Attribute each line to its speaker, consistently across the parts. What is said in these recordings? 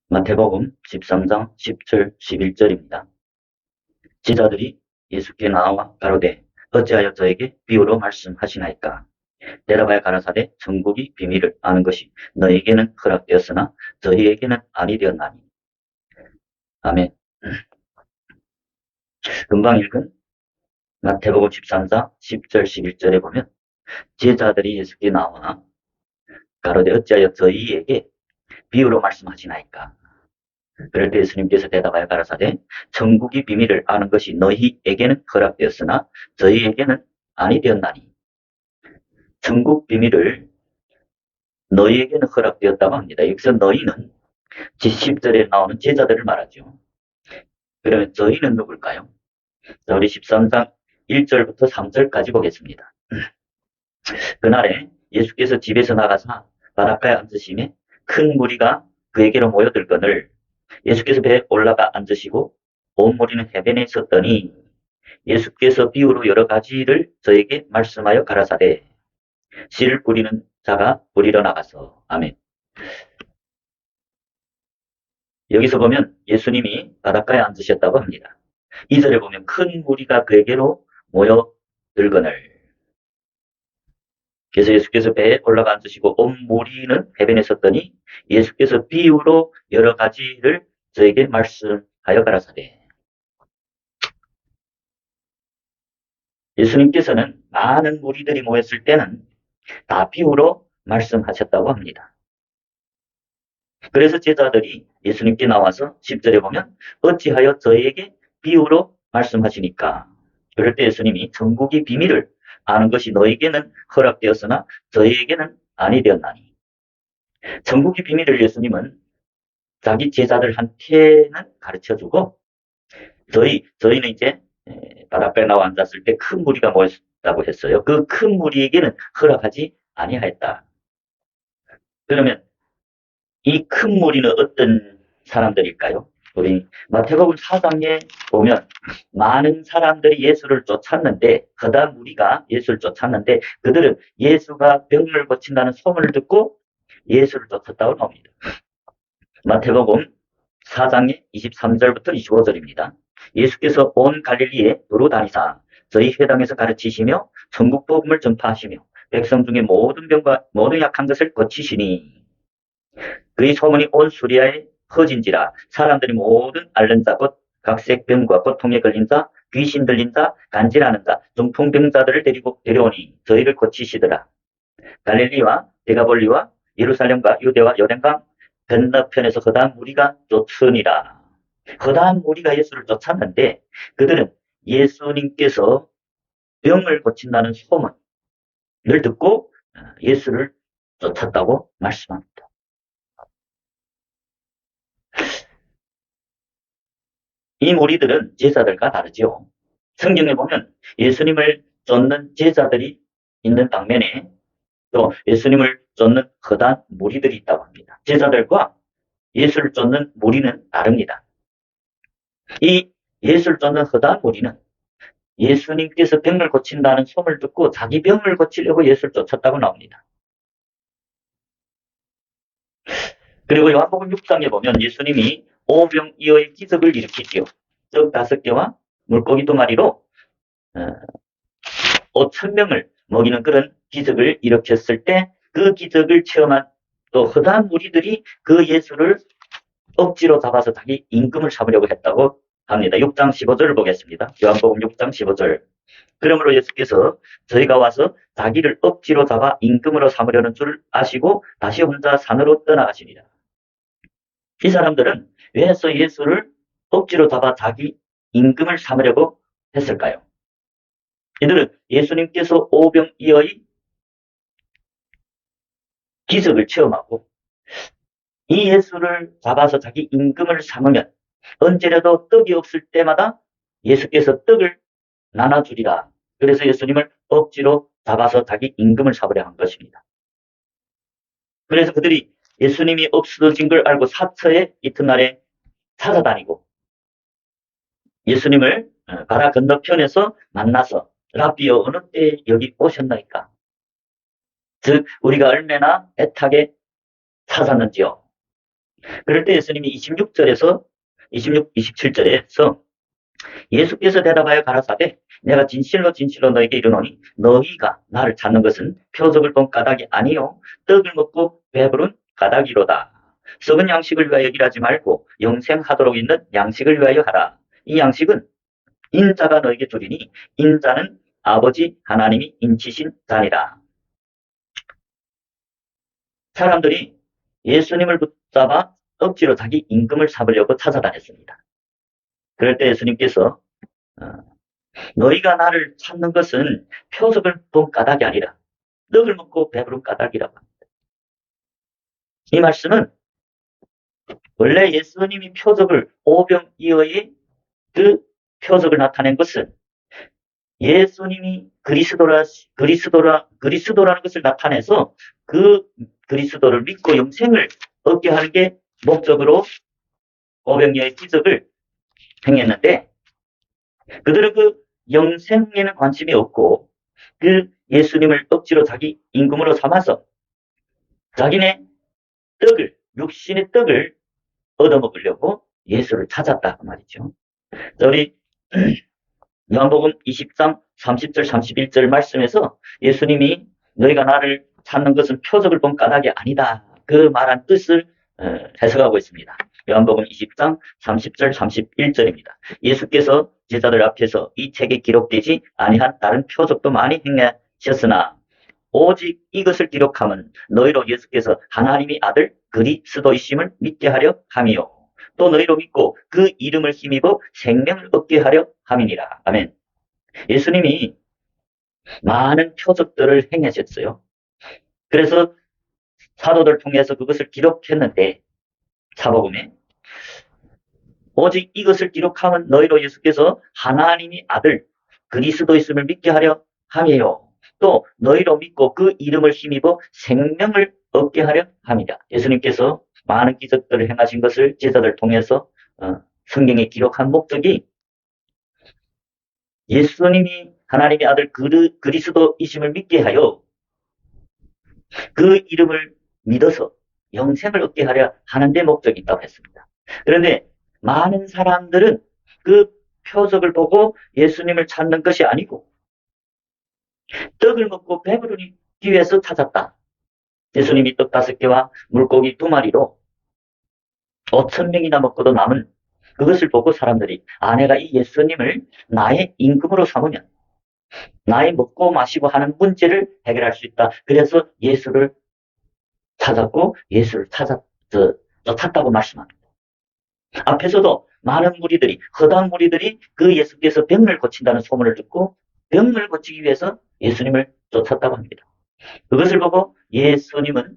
Speaker 1: 마태복음 13장 10절 11절입니다. 제자들이 예수께 나와 가로되 어찌하여 저에게 비유로 말씀하시나이까. 대답하여 가라사대 천국이 비밀을 아는 것이 너에게는 허락되었으나 저희에게는 아니 되었나니. 아멘. 금방 읽은 마태복음 13장 10절 11절에 보면 제자들이 예수께 나와 가로되 어찌하여 저희에게 비유로 말씀하시나이까. 그럴 때 예수님께서 대답하여 가라사대 천국이 비밀을 아는 것이 너희에게는 허락되었으나 저희에게는 아니 되었나니. 천국 비밀을 너희에게는 허락되었다고 합니다. 여기서 너희는 10절에 나오는 제자들을 말하죠. 그러면 저희는 누굴까요? 자, 우리 13장 1절부터 3절까지 보겠습니다. 그날에 예수께서 집에서 나가사 바닷가에 앉으시매 큰 무리가 그에게로 모여들거늘 예수께서 배에 올라가 앉으시고 온 무리는 해변에 섰더니 예수께서 비유로 여러 가지를 저에게 말씀하여 가라사대 씨를 뿌리는 자가 뿌리러 나가서. 아멘. 여기서 보면 예수님이 바닷가에 앉으셨다고 합니다. 2절에 보면 큰 무리가 그에게로 모여들거늘. 그래서 예수께서 배에 올라가 앉으시고 온 무리는 해변에 섰더니 예수께서 비유로 여러 가지를 저에게 말씀하여 가라사대. 예수님께서는 많은 무리들이 모였을 때는 다 비유로 말씀하셨다고 합니다. 그래서 제자들이 예수님께 나와서 10절에 보면 어찌하여 저희에게 비유로 말씀하시니까. 그럴 때 예수님이 천국의 비밀을 아는 것이 너에게는 허락되었으나 저희에게는 아니 되었나니. 천국의 비밀을 예수님은 자기 제자들한테는 가르쳐주고 저희는 이제 바닷가에 나와 앉았을 때 큰 무리가 모였다고 했어요. 그 큰 무리에게는 허락하지 아니하였다. 그러면 이 큰 무리는 어떤 사람들일까요? 우리 마태복음 4장에 보면 많은 사람들이 예수를 쫓았는데 허다한 무리가 예수를 쫓았는데 그들은 예수가 병을 고친다는 소문을 듣고 예수를 쫓았다고 나옵니다. 마태복음 4장의 23절부터 25절입니다. 예수께서 온 갈릴리에 두루 다니사 저희 회당에서 가르치시며 천국 복음을 전파하시며 백성 중에 모든 병과 모든 약한 것을 고치시니 그의 소문이 온 수리아에 퍼진지라 사람들이 모든 앓는 자 곧 각색 병과 고통에 걸린 자 귀신 들린 자 간질하는 자 중풍병자들을 데려오니 저희를 고치시더라. 갈릴리와 데가볼리와 예루살렘과 유대와 요단강 건너편에서 허다한 무리가 쫓으니라. 허다한 무리가 예수를 쫓았는데 그들은 예수님께서 병을 고친다는 소문을 듣고 예수를 쫓았다고 말씀합니다. 이 무리들은 제자들과 다르지요. 성경에 보면 예수님을 쫓는 제자들이 있는 방면에 또 예수님을 쫓는 허다한 무리들이 있다고 합니다. 제자들과 예수를 쫓는 무리는 다릅니다. 이 예수를 쫓는 허다한 무리는 예수님께서 병을 고친다는 소문을 듣고 자기 병을 고치려고 예수를 쫓았다고 나옵니다. 그리고 요한복음 6장에 보면 예수님이 오병이어의 기적을 일으키지요. 떡 5개와 물고기 2마리로 5,000명을 먹이는 그런 기적을 일으켰을 때 그 기적을 체험한 또 허다한 무리들이 그 예수를 억지로 잡아서 자기 임금을 삼으려고 했다고 합니다. 6장 15절을 보겠습니다. 요한복음 6장 15절. 그러므로 예수께서 저희가 와서 자기를 억지로 잡아 임금으로 삼으려는 줄 아시고 다시 혼자 산으로 떠나가시니라. 이 사람들은 왜서 예수를 억지로 잡아 자기 임금을 삼으려고 했을까요? 이들은 예수님께서 오병이어의 기적을 체험하고 이 예수를 잡아서 자기 임금을 삼으면 언제라도 떡이 없을 때마다 예수께서 떡을 나눠주리라. 그래서 예수님을 억지로 잡아서 자기 임금을 삼으려 한 것입니다. 그래서 그들이 예수님이 없어진 걸 알고 사처에 이튿날에 찾아다니고 예수님을 바다 건너편에서 만나서 라비여 어느 때 여기 오셨나이까? 즉 우리가 얼마나 애타게 찾았는지요. 그럴 때 예수님이 26절에서 27절에서 예수께서 대답하여 가라사대 내가 진실로 진실로 너에게 이르노니 너희가 나를 찾는 것은 표적을 본 까닭이 아니요 떡을 먹고 배부른 까닭이로다. 썩은 양식을 위하여 일하지 말고 영생하도록 있는 양식을 위하여 하라. 이 양식은 인자가 너에게 주리니 인자는 아버지 하나님이 인치신 자니라. 사람들이 예수님을 붙잡아 억지로 자기 임금을 삼으려고 찾아다녔습니다. 그럴 때 예수님께서 너희가 나를 찾는 것은 표적을 본 까닭이 아니라 떡을 먹고 배부른 까닭이라고 합니다. 이 말씀은 원래 예수님이 표적을 오병이어의 그 표적을 나타낸 것은 예수님이 그리스도라는 것을 나타내서 그 그리스도를 믿고 영생을 얻게 하는 게 목적으로 오병이어의 기적을 행했는데 그들은 그 영생에는 관심이 없고 그 예수님을 억지로 자기 임금으로 삼아서 자기네 떡을, 육신의 떡을 얻어먹으려고 예수를 찾았다 그 말이죠. 우리 요한복음 23, 30절, 31절 말씀에서 예수님이 너희가 나를 찾는 것은 표적을 본 까닭이 아니다. 그 말한 뜻을 해석하고 있습니다. 요한복음 23, 30절, 31절입니다. 예수께서 제자들 앞에서 이 책에 기록되지 아니한 다른 표적도 많이 행하셨으나 오직 이것을 기록함은 너희로 예수께서 하나님의 아들 그리스도이심을 믿게 하려 함이요. 또 너희로 믿고 그 이름을 힘입어 생명을 얻게 하려 함이니라. 아멘. 예수님이 많은 표적들을 행하셨어요. 그래서 사도들 통해서 그것을 기록했는데 사복음에 오직 이것을 기록하면 너희로 예수께서 하나님의 아들 그리스도이심을 믿게 하려 함이요. 또 너희로 믿고 그 이름을 힘입어 생명을 얻게 하려 함이다. 예수님께서 많은 기적들을 행하신 것을 제자들 통해서 성경에 기록한 목적이 예수님이 하나님의 아들 그리스도이심을 믿게 하여 그 이름을 믿어서 영생을 얻게 하려 하는 데 목적이 있다고 했습니다. 그런데 많은 사람들은 그 표적을 보고 예수님을 찾는 것이 아니고 떡을 먹고 배부르기 위해서 찾았다. 예수님이 떡 5개와 물고기 2마리로 5,000명이나 먹고도 남은 그것을 보고 사람들이 내가 이 예수님을 나의 임금으로 삼으면 나의 먹고 마시고 하는 문제를 해결할 수 있다. 그래서 예수를 찾았고 예수를 쫓았다고 말씀합니다. 앞에서도 많은 무리들이 허다한 무리들이 그 예수께서 병을 고친다는 소문을 듣고 병을 고치기 위해서 예수님을 쫓았다고 합니다. 그것을 보고 예수님은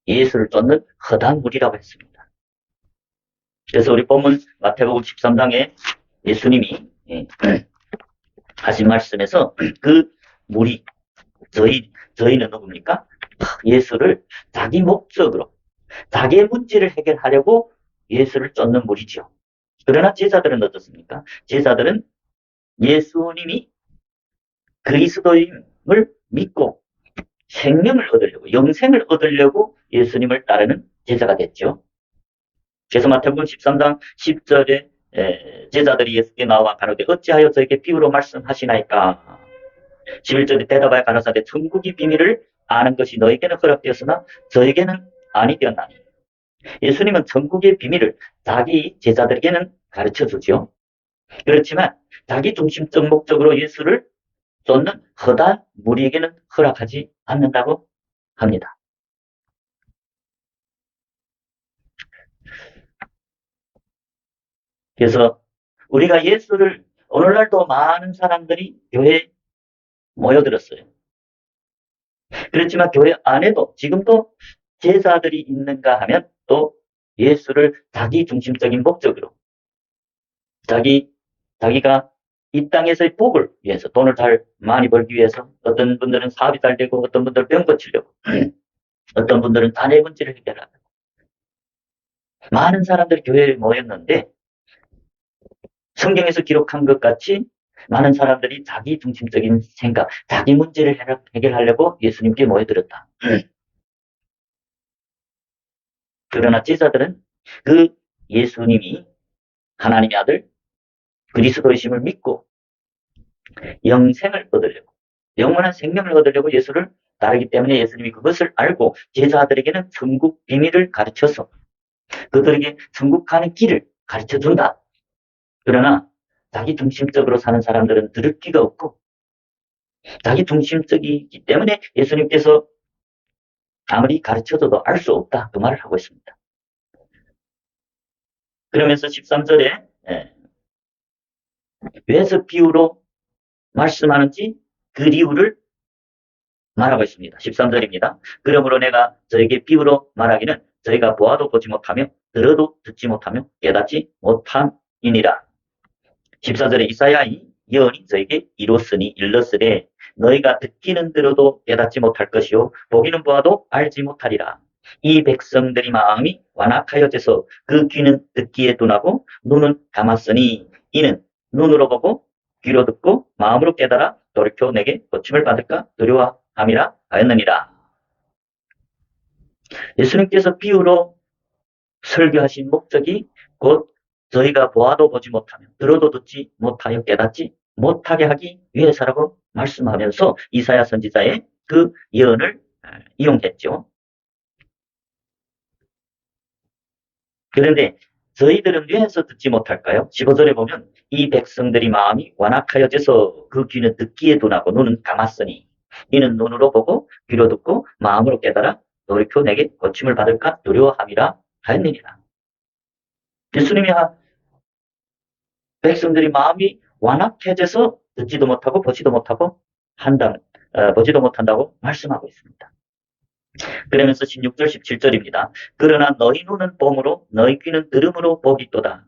Speaker 1: 예수를 쫓는 허다한 무리라고 했습니다. 그래서 우리 본문 마태복음 13장에 예수님이 하신 말씀에서 그 무리 저희는 누굽니까? 예수를 자기 목적으로 자기의 문제를 해결하려고 예수를 쫓는 무리지요. 그러나 제자들은 어떻습니까? 제자들은 예수님이 그리스도임을 믿고 생명을 얻으려고 영생을 얻으려고 예수님을 따르는 제자가 됐죠. 그래서 마태복음 13장 10절에 제자들이 예수께 나와 가로되 어찌하여 저에게 비유로 말씀하시나이까. 11절에 대답하여 가라사대 천국의 비밀을 아는 것이 너에게는 허락되었으나 저에게는 아니 되었나니. 예수님은 천국의 비밀을 자기 제자들에게는 가르쳐 주죠. 그렇지만 자기 중심적 목적으로 예수를 쫓는 허다한 무리에게는 허락하지 않는다고 합니다. 그래서 우리가 예수를 오늘날도 많은 사람들이 교회에 모여들었어요. 그렇지만 교회 안에도 지금도 제자들이 있는가 하면 또 예수를 자기 중심적인 목적으로 자기가 이 땅에서의 복을 위해서 돈을 잘 많이 벌기 위해서 어떤 분들은 사업이 잘 되고 어떤 분들은 병 고치려고 어떤 분들은 자녀 문제를 해결하고 많은 사람들이 교회에 모였는데 성경에서 기록한 것 같이 많은 사람들이 자기 중심적인 생각, 자기 문제를 해결하려고 예수님께 모여들었다. 그러나 제자들은 그 예수님이 하나님의 아들 그리스도이심을 믿고 영생을 얻으려고, 영원한 생명을 얻으려고 예수를 따르기 때문에 예수님이 그것을 알고 제자들에게는 천국 비밀을 가르쳐서 그들에게 천국 가는 길을 가르쳐 준다. 그러나 자기 중심적으로 사는 사람들은 들을 기가 없고 자기 중심적이기 때문에 예수님께서 아무리 가르쳐줘도 알 수 없다. 그 말을 하고 있습니다. 그러면서 13절에 왜서 비유로 말씀하는지 그 이유를 말하고 있습니다. 13절입니다. 그러므로 내가 저에게 비유로 말하기는 저희가 보아도 보지 못하며 들어도 듣지 못하며 깨닫지 못함이니라. 14절에 이사야의 예언이 저에게 이뤘으니 일렀으되 너희가 듣기는 들어도 깨닫지 못할 것이요 보기는 보아도 알지 못하리라. 이 백성들이 마음이 완악하여져서 그 귀는 듣기에 둔하고 눈은 감았으니 이는 눈으로 보고 귀로 듣고 마음으로 깨달아 돌이켜 내게 고침을 받을까 두려워함이라 하였느니라. 예수님께서 비유로 설교하신 목적이 곧 저희가 보아도 보지 못하며 들어도 듣지 못하여 깨닫지 못하게 하기 위해서라고 말씀하면서 이사야 선지자의 그 예언을 이용했죠. 그런데 저희들은 왜해서 듣지 못할까요? 15절에 보면 이 백성들이 마음이 완악하여져서 그 귀는 듣기에 둔하고 눈은 감았으니 이는 눈으로 보고 귀로 듣고 마음으로 깨달아 돌이켜 내게 고침을 받을까 두려워함이라 하였느니라. 예수님이 백성들이 마음이 완악해져서 듣지도 못하고 보지도 못하고 보지도 못한다고 말씀하고 있습니다. 그러면서 16절, 17절입니다. 그러나 너희 눈은 봄으로 너희 귀는 들음으로 보기도다.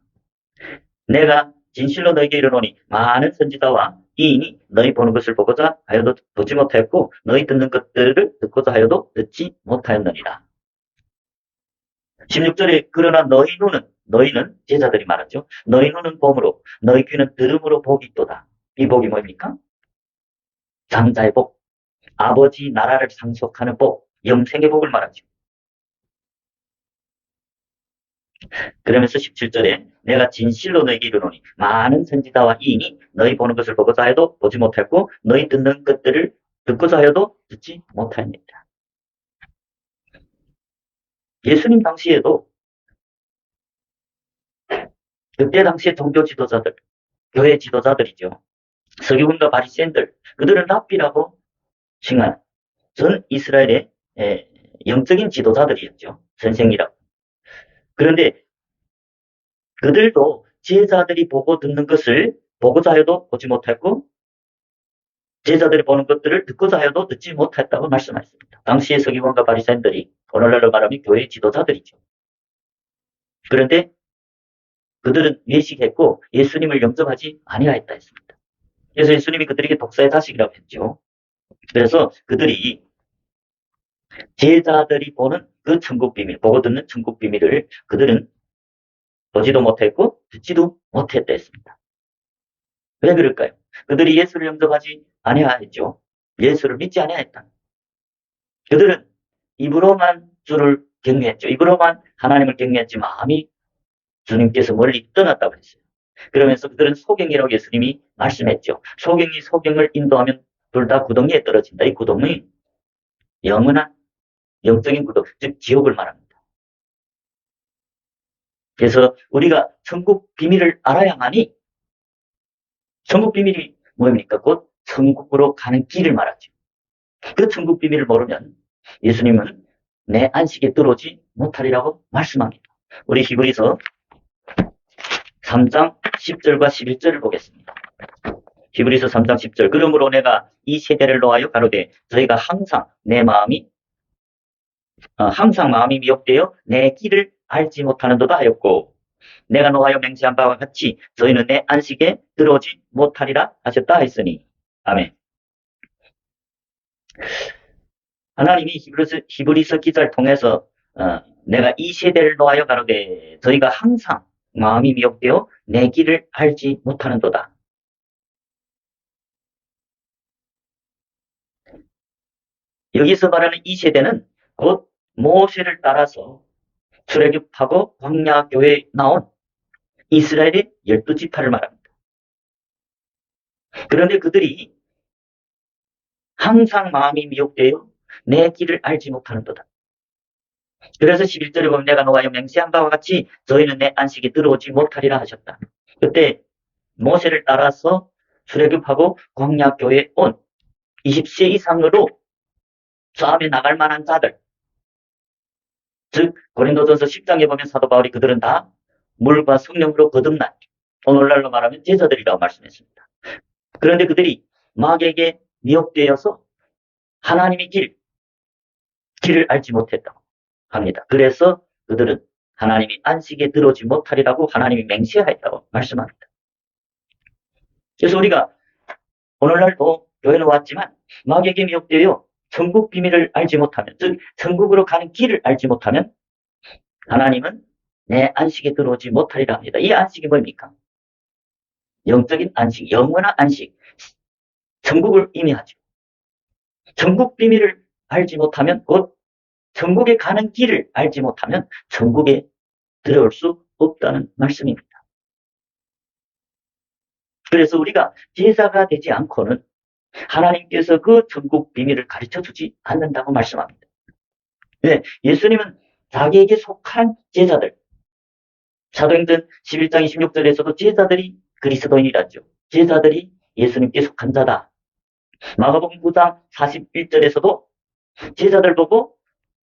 Speaker 1: 내가 진실로 너희에게 이르노니 많은 선지자와 이인이 너희 보는 것을 보고자 하여도 보지 못하였고 너희 듣는 것들을 듣고자 하여도 듣지 못하였느니라. 16절에 그러나 너희는 제자들이 말하죠. 너희 눈은 봄으로 너희 귀는 들음으로 복이 있도다. 이 복이 뭡니까? 장자의 복, 아버지 나라를 상속하는 복, 영생의 복을 말하죠. 그러면서 17절에 내가 진실로 너희에게 이르노니 많은 선지자와 이인이 너희 보는 것을 보고자 하여도 보지 못했고 너희 듣는 것들을 듣고자 하여도 듣지 못하였느니라. 예수님 당시에도 그때 당시의 종교 지도자들, 교회 지도자들이죠. 서기관과 바리새인들, 그들은 랍비라고 칭한 전 이스라엘의 영적인 지도자들이었죠. 선생이라고. 그런데 그들도 제자들이 보고 듣는 것을 보고자 하여도 보지 못했고 제자들이 보는 것들을 듣고자 하여도 듣지 못했다고 말씀하셨습니다. 당시의 서기관과 바리새인들이 오늘날로 말하면 교회의 지도자들이죠. 그런데 그들은 외식했고 예수님을 영접하지 아니하였다 했습니다. 그래서 예수님이 그들에게 독사의 자식이라고 했죠. 그래서 그들이 제자들이 보는 그 천국 비밀, 보고 듣는 천국 비밀을 그들은 보지도 못했고 듣지도 못했다 했습니다. 왜 그럴까요? 그들이 예수를 영접하지 아니하였죠. 예수를 믿지 아니하였다. 그들은 입으로만 주를 경외했죠. 입으로만 하나님을 경외했지 마음이 주님께서 멀리 떠났다고 했어요. 그러면서 그들은 소경이라고 예수님이 말씀했죠. 소경이 소경을 인도하면 둘 다 구덩이에 떨어진다. 이 구덩이 영원한 영적인 구덩, 즉 지옥을 말합니다. 그래서 우리가 천국 비밀을 알아야만이 천국 비밀이 뭡니까? 곧 천국으로 가는 길을 말하죠. 그 천국 비밀을 모르면 예수님은 내 안식에 들어오지 못하리라고 말씀합니다. 우리 히브리서 3장 10절과 11절을 보겠습니다. 히브리서 3장 10절 그러므로 내가 이 세대를 놓아여 가로되 저희가 항상 마음이 미혹되어 내 길을 알지 못하는도다 하였고 내가 노하여 맹세한 바와 같이 저희는 내 안식에 들어오지 못하리라 하셨다 했으니 아멘. 하나님이 히브리서 기자를 통해서 내가 이 세대를 놓아여 가로되 저희가 항상 마음이 미혹되어 내 길을 알지 못하는도다. 여기서 말하는 이 세대는 곧 모세를 따라서 출애굽하고 광야교회에 나온 이스라엘의 12지파를 말합니다. 그런데 그들이 항상 마음이 미혹되어 내 길을 알지 못하는도다. 그래서 11절에 보면 내가 노하여 맹세한 바와 같이 저희는 내 안식에 들어오지 못하리라 하셨다. 그때 모세를 따라서 출애굽하고 광야교회에 온 20세 이상으로 싸움에 나갈 만한 자들, 즉 고린도전서 10장에 보면 사도 바울이 그들은 다 물과 성령으로 거듭난, 오늘날로 말하면 제자들이라고 말씀했습니다. 그런데 그들이 마귀에게 미혹되어서 하나님의 길을 알지 못했다고 합니다. 그래서 그들은 하나님이 안식에 들어오지 못하리라고 하나님이 맹세하였다고 말씀합니다. 그래서 우리가 오늘날도 교회로 왔지만 마귀에게 미혹되어 천국 비밀을 알지 못하면, 즉 천국으로 가는 길을 알지 못하면 하나님은 내 안식에 들어오지 못하리라 합니다. 이 안식이 뭡니까? 영적인 안식, 영원한 안식, 천국을 의미하죠. 천국 비밀을 알지 못하면, 곧 천국에 가는 길을 알지 못하면 천국에 들어올 수 없다는 말씀입니다. 그래서 우리가 제자가 되지 않고는 하나님께서 그 천국 비밀을 가르쳐 주지 않는다고 말씀합니다. 네, 예수님은 자기에게 속한 제자들, 사도행전 11장 26절에서도 제자들이 그리스도인이라죠. 제자들이 예수님께 속한 자다. 마가복음 9장 41절에서도 제자들 보고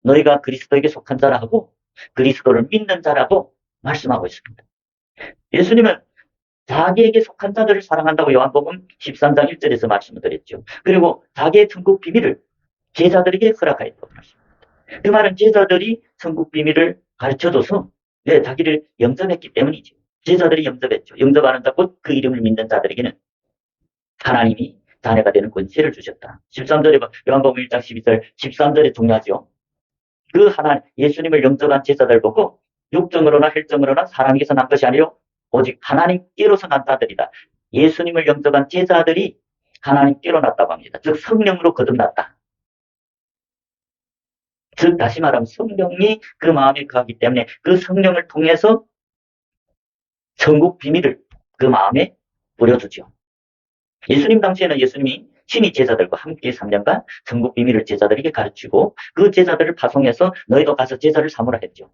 Speaker 1: 너희가 그리스도에게 속한 자라 하고 그리스도를 믿는 자라고 말씀하고 있습니다. 예수님은 자기에게 속한 자들을 사랑한다고 요한복음 13장 1절에서 말씀을 드렸죠. 그리고 자기의 천국 비밀을 제자들에게 허락하였다고 말씀합니다. 그 말은 제자들이 천국 비밀을 가르쳐줘서 자기를 영접했기 때문이죠. 제자들이 영접했죠. 영접하는 자, 곧 그 이름을 믿는 자들에게는 하나님이 자녀가 되는 권세를 주셨다. 13절에 요한복음 1장 12절 13절에 중요하죠. 그 하나님, 예수님을 영접한 제자들 보고 육정으로나 혈정으로나 사람에게서 난 것이 아니요 오직 하나님께로서 난 자들이다. 예수님을 영접한 제자들이 하나님께로 났다고 합니다. 즉 성령으로 거듭났다. 즉 다시 말하면 성령이 그 마음에 거하기 때문에 그 성령을 통해서 천국 비밀을 그 마음에 뿌려주죠. 예수님 당시에는 예수님이 친히 제자들과 함께 3년간 천국 비밀을 제자들에게 가르치고 그 제자들을 파송해서 너희도 가서 제자를 삼으라 했죠.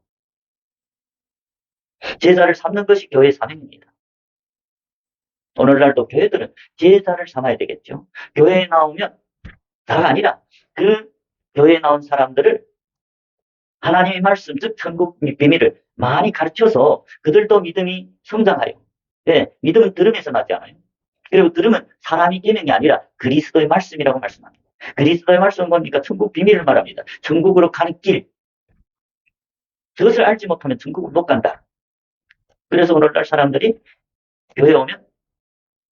Speaker 1: 제자를 삼는 것이 교회의 사명입니다. 오늘날도 교회들은 제자를 삼아야 되겠죠. 교회에 나오면 다가 아니라 그 교회에 나온 사람들을 하나님의 말씀, 즉 천국 비밀을 많이 가르쳐서 그들도 믿음이 성장하여. 믿음은 들음에서 나지 않아요. 그리고 들음은 사람이 계명이 아니라 그리스도의 말씀이라고 말씀합니다. 그리스도의 말씀은 뭡니까? 천국 비밀을 말합니다. 천국으로 가는 길. 그것을 알지 못하면 천국을 못 간다. 그래서 오늘날 사람들이 교회에 오면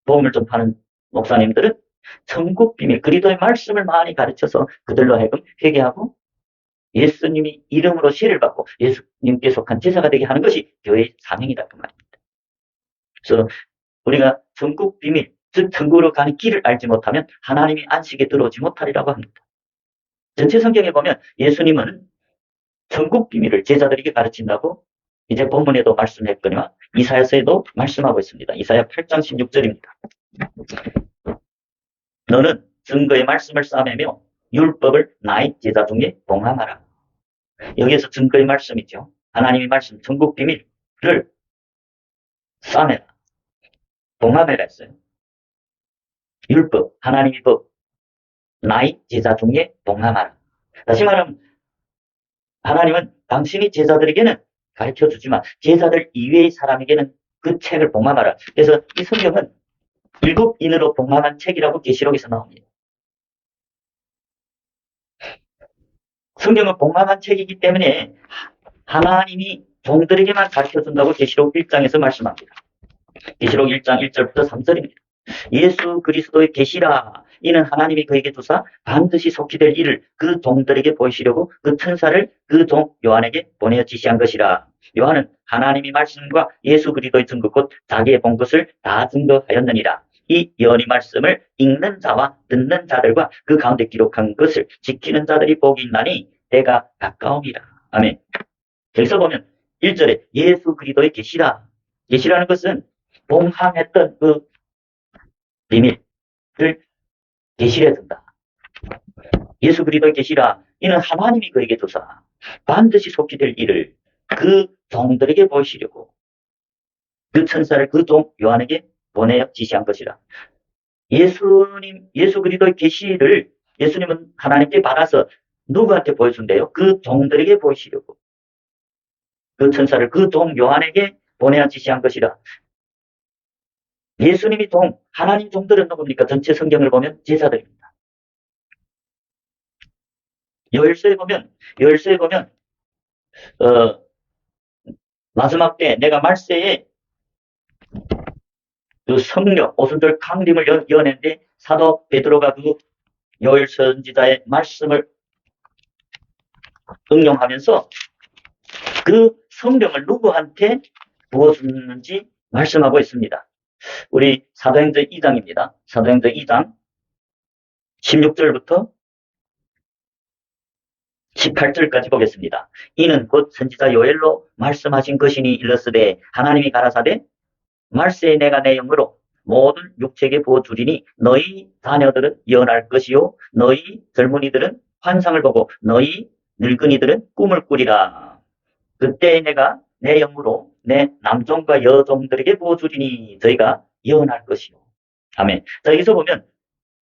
Speaker 1: 복음을 전파하는 목사님들은 천국 비밀, 그리스도의 말씀을 많이 가르쳐서 그들로 하여금 회개하고 예수님이 이름으로 시를 받고 예수님께 속한 제자가 되게 하는 것이 교회의 사명이다 그 말입니다. 그래서 우리가 천국 비밀, 즉 천국으로 가는 길을 알지 못하면 하나님이 안식에 들어오지 못하리라고 합니다. 전체 성경에 보면 예수님은 천국 비밀을 제자들에게 가르친다고 이제 본문에도 말씀했거니와 이사야서에도 말씀하고 있습니다. 이사야 8장 16절입니다. 너는 증거의 말씀을 싸매며 율법을 나의 제자 중에 봉함하라. 여기에서 증거의 말씀이죠. 하나님의 말씀, 천국 비밀을 싸매라. 봉함해라 했어요. 율법, 하나님의 법, 나의 제자 중에 봉함하라. 다시 말하면 하나님은 당신이 제자들에게는 가르쳐주지만 제자들 이외의 사람에게는 그 책을 봉함하라. 그래서 이 성경은 일곱인으로 봉함한 책이라고 계시록에서 나옵니다. 성경은 봉함한 책이기 때문에 하나님이 종들에게만 가르쳐준다고 계시록 1장에서 말씀합니다. 계시록 1장 1절부터 3절입니다. 예수 그리스도의 계시라. 이는 하나님이 그에게 주사 반드시 속히 될 일을 그 종들에게 보이시려고 그 천사를 그 종 요한에게 보내어 지시한 것이라. 요한은 하나님의 말씀과 예수 그리스도의 증거 곧 자기의 본 것을 다 증거하였느니라. 이 예언의 말씀을 읽는 자와 듣는 자들과 그 가운데 기록한 것을 지키는 자들이 복이 있나니 때가 가까움이라. 아멘. 여기서 보면 1절에 예수 그리스도의 계시라. 계시라는 것은 봉함했던 그 비밀을 계시해 준다. 예수 그리스도의 계시라. 이는 하나님이 그에게 주사 반드시 속히 될 일을 그 종들에게 보이시려고 그 천사를 그 종 요한에게 보내어 지시한 것이라. 예수 그리스도의 계시를 예수님은 하나님께 받아서 누구한테 보여준대요? 그 종들에게 보이시려고. 그 천사를 그 종 요한에게 보내어 지시한 것이라. 예수님이 종, 하나님 종들은 누굽니까? 전체 성경을 보면 제사들입니다. 열쇠에 보면, 마지막 때 내가 말세에 그 성령, 오순절 강림을 연했는데 사도 베드로가 그 요엘 선지자의 말씀을 응용하면서 그 성령을 누구한테 부어주는지 말씀하고 있습니다. 우리 사도행전 2장입니다. 사도행전 2장 16절부터 18절까지 보겠습니다. 이는 곧 선지자 요엘로 말씀하신 것이니 일렀으되 하나님이 가라사대 말세에 내가 내 영으로 모든 육체에게 부어주리니 너희 자녀들은 예언할 것이요 너희 젊은이들은 환상을 보고 너희 늙은이들은 꿈을 꾸리라. 그때 내가 내 영으로 내 남종과 여종들에게 부어주리니 저희가 예언할 것이요. 아멘. 자, 여기서 보면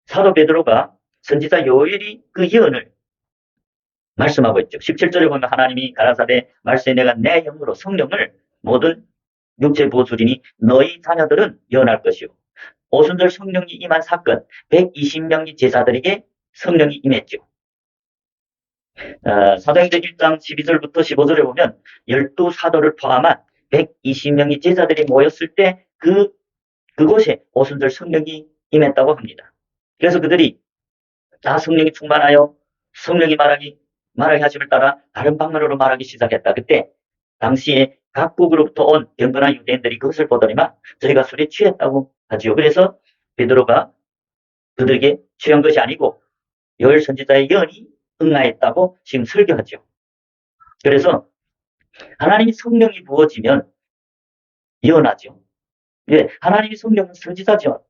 Speaker 1: 사도 베드로가 선지자 요엘이 그 예언을 말씀하고 있죠. 17절에 보면 하나님이 가라사대 말세에 내가 내 영으로 성령을 모든 육체에 부어주리니 너희 자녀들은 예언할 것이요. 오순절 성령이 임한 사건 120명의 제자들에게 성령이 임했죠. 사도행전 1장 12절부터 15절에 보면 12사도를 포함한 120명의 제자들이 모였을 때 그곳에 오순절 성령이 임했다고 합니다. 그래서 그들이 다 성령이 충만하여 성령이 말하기 하심을 따라 다른 방언으로 말하기 시작했다. 그때 당시에 각국으로부터 온 경건한 유대인들이 그것을 보더니만 저희가 술에 취했다고 하지요. 그래서 베드로가 그들에게 취한 것이 아니고 요엘 선지자의 예언이 응하였다고 지금 설교하죠. 그래서 하나님이 성령이 부어지면 예언하죠. 예, 하나님이 성령은 선지자죠.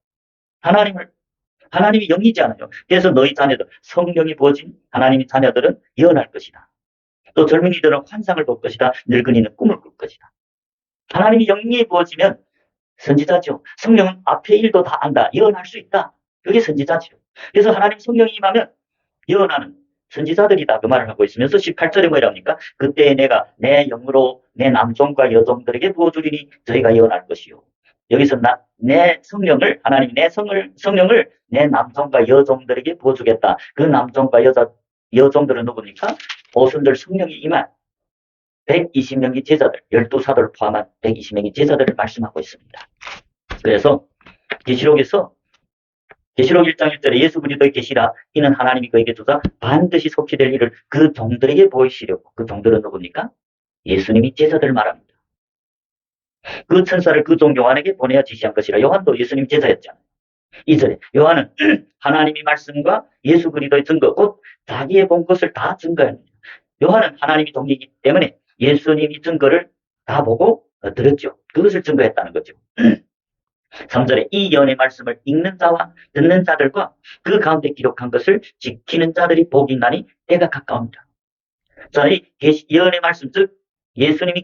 Speaker 1: 하나님이 영이지 않아요. 그래서 너희 자녀들, 성령이 부어진 하나님의 자녀들은 예언할 것이다. 또 젊은이들은 환상을 볼 것이다. 늙은이는 꿈을 꿀 것이다. 하나님이 영이 부어지면 선지자죠. 성령은 앞의 일도 다 안다. 예언할 수 있다. 그게 선지자죠. 그래서 하나님 성령이 임하면 예언하는 선지자들이다. 그 말을 하고 있으면서 18절에 뭐랍니까? 그때 내가 내 영으로 내 남종과 여종들에게 부어주리니 저희가 예언할 것이요. 여기서 내 성령을, 하나님이 내 성령을 내 남종과 여종들에게 부어주겠다. 그 남종과 여종들은 누굽니까? 오순절 성령이 임한 120명의 제자들, 12사도를 포함한 120명의 제자들을 말씀하고 있습니다. 그래서 계시록 1장 1절에 예수 그리스도의 계시라 이는 하나님이 그에게 주사 반드시 속히 될 일을 그 종들에게 보이시려고. 그 종들은 누굽니까? 예수님이 제자들 말합니다. 그 천사를 그 종 요한에게 보내어 지시한 것이라. 요한도 예수님 제자였잖아요. 2절에 요한은 하나님의 말씀과 예수 그리스도의 증거, 곧 자기의 본 것을 다 증거합니다. 요한은 하나님이 종이기 때문에 예수님이 증거를 다 보고 들었죠. 그것을 증거했다는 거죠. 3절에 이 예언의 말씀을 읽는 자와 듣는 자들과 그 가운데 기록한 것을 지키는 자들이 복이 나니 때가 가까웁니다. 자, 이 예언의 말씀, 즉 예수님이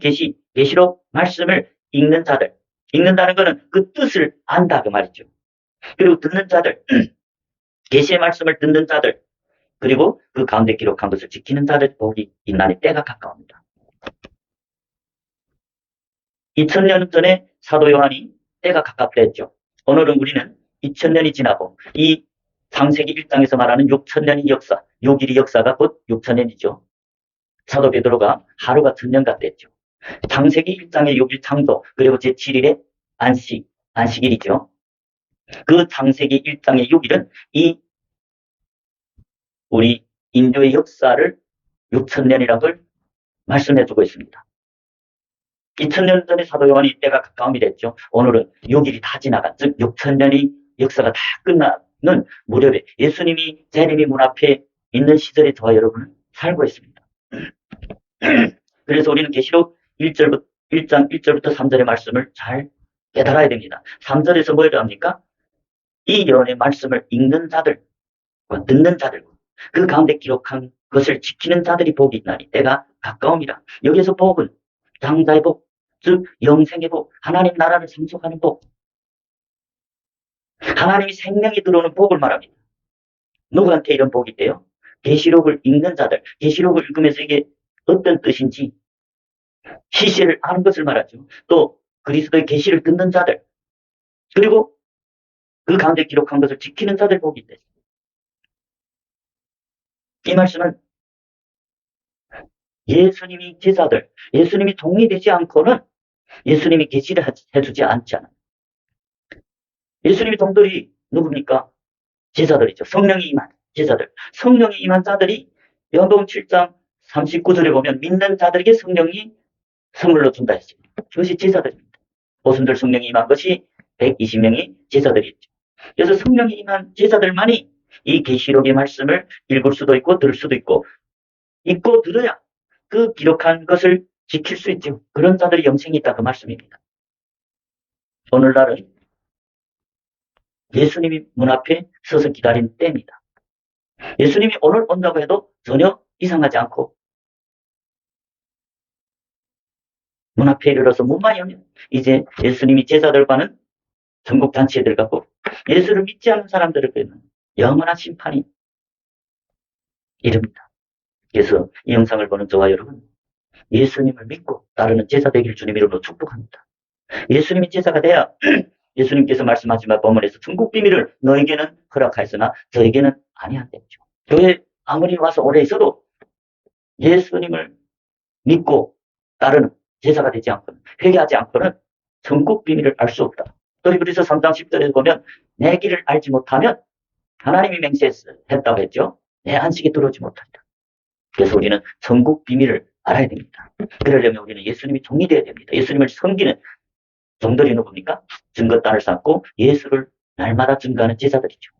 Speaker 1: 계시록 말씀을 읽는 자들, 읽는다는 것은 그 뜻을 안다 그 말이죠. 그리고 듣는 자들, 계시의 말씀을 듣는 자들, 그리고 그 가운데 기록한 것을 지키는 자들 복이 있나니 때가 가까웁니다. 2000년 전에 사도 요한이 때가 가깝다 했죠. 오늘은 우리는 2000년이 지나고 이 창세기 1장에서 말하는 6000년의 역사, 요길의 역사가 곧 6000년이죠. 사도 베드로가 하루가 1000년 같다 했죠. 창세기 1장의 요길 창조, 그리고 제7일의 안식일이죠. 그 창세기 1장의 요길은 이 우리 인류의 역사를 6000년이라는 걸 말씀해주고 있습니다. 2000년 전에 사도 요한이 때가 가까움이라 했죠. 오늘은 요길이 다 지나간, 즉 6000년의 역사가 다 끝나는 무렵에 예수님이 재림의 문 앞에 있는 시절에 저와 여러분은 살고 있습니다. 그래서 우리는 계시록 1장 1절부터 3절의 말씀을 잘 깨달아야 됩니다. 3절에서 뭘 합니까? 이 예언의 말씀을 읽는 자들과 듣는 자들과 그 가운데 기록한 것을 지키는 자들이 복이 있나니 때가 가까움이라. 여기서 복은 장자의 복, 즉 영생의 복, 하나님 나라를 상속하는 복, 하나님이 생명이 들어오는 복을 말합니다. 누구한테 이런 복이 있대요? 계시록을 읽는 자들, 계시록을 읽으면서 이게 어떤 뜻인지 시시를 아는 것을 말하죠. 또 그리스도의 계시를 듣는 자들, 그리고 그 가운데 기록한 것을 지키는 자들 복이 있대. 이 말씀은 예수님이 제자들, 예수님이 동의되지 않고는 예수님이 계시를 해주지 않잖아요. 예수님이 동들이 누굽니까? 제자들이죠. 성령이 임한 제자들. 성령이 임한 자들이 요한복음 7장 39절에 보면 믿는 자들에게 성령이 선물로 준다 했습니다. 그것이 제자들입니다. 오순절 성령이 임한 것이 120명이 제자들이었죠. 그래서 성령이 임한 제자들만이 이 계시록의 말씀을 읽을 수도 있고 들을 수도 있고, 읽고 들어야 그 기록한 것을 지킬 수 있죠. 그런 자들이 영생이 있다 그 말씀입니다. 오늘날은 예수님이 문 앞에 서서 기다린 때입니다. 예수님이 오늘 온다고 해도 전혀 이상하지 않고 문 앞에 이르러서 문만 열면 이제 예수님이 제자들과는 전국 잔치에 들어가고 예수를 믿지 않는 사람들에게는 영원한 심판이 이릅니다. 그래서 이 영상을 보는 저와 여러분, 예수님을 믿고 따르는 제자 되기를 주님 이름으로 축복합니다. 예수님이 제자가 돼야 예수님께서 말씀하지만 본문에서 천국 비밀을 너에게는 허락하였으나 저에게는 아니한댔죠. 교회 아무리 와서 오래 있어도 예수님을 믿고 따르는 제자가 되지 않고는, 회개하지 않고는 천국 비밀을 알 수 없다. 또 히브리서 3장 10절에 보면 내 길을 알지 못하면 하나님이 맹세했다고 했죠. 내 안식에 들어오지 못한다. 그래서 우리는 천국 비밀을 알아야 됩니다. 그러려면 우리는 예수님이 종이 되어야 됩니다. 예수님을 섬기는 종들이 누굽니까? 증거단을 쌓고 예수를 날마다 증거하는 제자들이죠.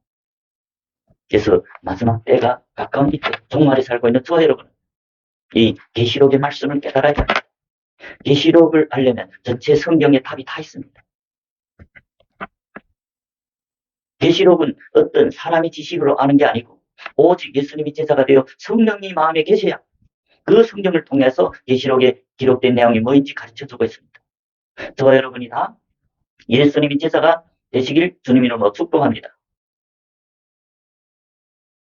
Speaker 1: 그래서 마지막 때가 가까우니까 종말에 살고 있는 저와 여러분, 이 계시록의 말씀을 깨달아야 합니다. 계시록을 알려면 전체 성경에 답이 다 있습니다. 계시록은 어떤 사람의 지식으로 아는 게 아니고 오직 예수님이 제자가 되어 성령이 마음에 계셔야 그 성경을 통해서 계시록에 기록된 내용이 뭐인지 가르쳐주고 있습니다. 저와 여러분이 다 예수님이 제자가 되시길 주님 이름으로 축복합니다.